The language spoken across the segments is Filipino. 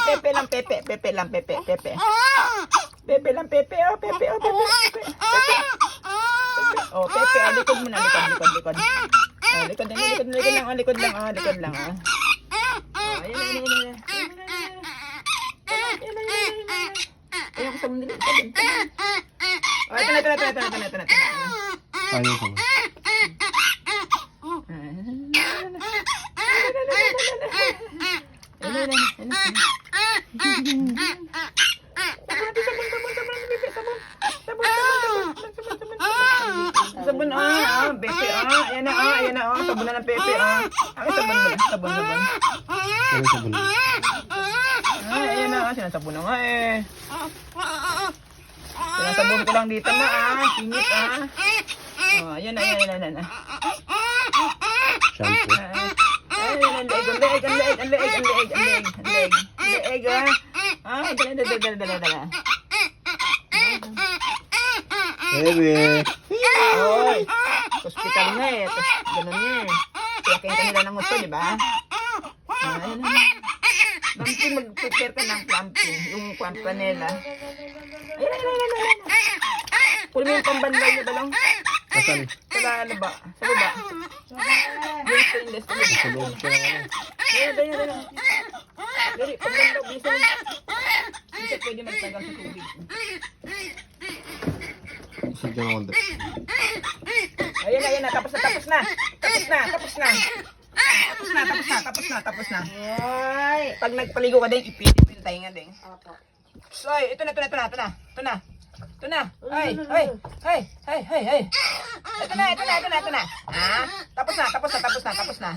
Pepe lang, Pepe. Pepe lang, Pepe. Pepe. Pepe lang, Pepe. Oh, Pepe. Oh, Pepe. Pepe. Pepe. Oh, Pepe. Oh, likod mo na. Likod. Oh, likod lang. Oh, likod lang. Oh, likod lang. Oh. Ayun. Ayun ko sa mga nila. Oh, ito na. Ayaw ko. Sabon, Pepe, ayan na, sabon na ng Pepe, ay, sabon. Ano sa bulo? Ayan na, sinasabon na nga eh. Sinasabon ko lang dito na, singit, ayan na. Shampoo. Ayan, ang leeg, dala. Bebe. Oy, hospital na eh. Tapos ganun niya eh. Kaya kanila ng gusto, di ba? Ayan na. Plumping, mag-prepare ka ng plumping. Yung panela. Ayan. Puli mo yung pambanday niyo ba lang? Nasaan? Sa baba. Yung stainless. Sa loob siya. Ayan. Dari, pambandaw. Bisa pwede magtagal sa tubig. Sige nga wala. Ayan na. Tapos na. Tapos na. Ay, pag nagpaligo ka din, ipilipil tayo nga din. So, ito na. Ay. Ito na. Tapos na.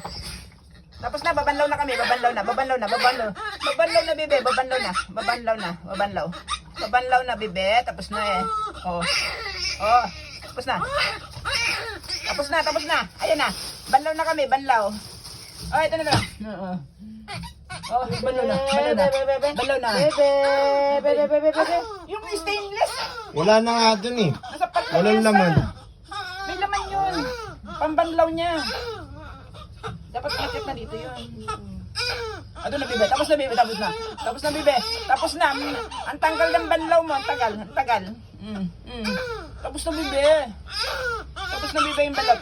Tapos na, babanlaw na kami, babanlaw na, bebe, babanlaw na, bebe, tapos na eh. Tapos na, ayan na, banlaw na kami, banlaw. Oh, ito na. Oh, banlaw na. Bebe. Yung stainless, Wala na nga dun eh. nasa palaya. Walang laman. May laman yun, pambanlaw niya. Dapat i-check na dito yun. Ito na, bebe. Tapos na, ang tanggal ng banlaw mo. Ang tagal. Tapos na, bebe. Yung banlaw.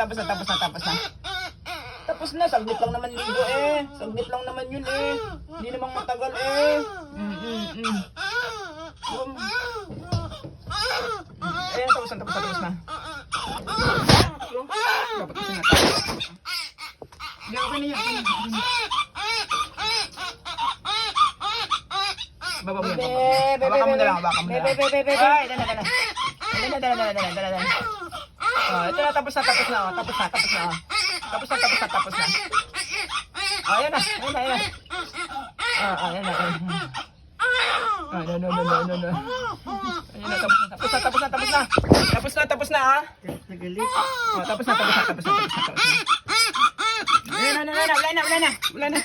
Tapos na. Saglit lang naman ligo eh. Saglit lang naman yun eh. Hindi namang matagal eh. Ayan, tapos na. Dapat kasi natapos. Hindi, okay na yan. Baba mo lang. Baka mo na lang. Ay, dala. Ito na, tapos na. Ayan na. Ayan na. No. Ayan na, tapos na. Nagalit. Tapos na. Wala na.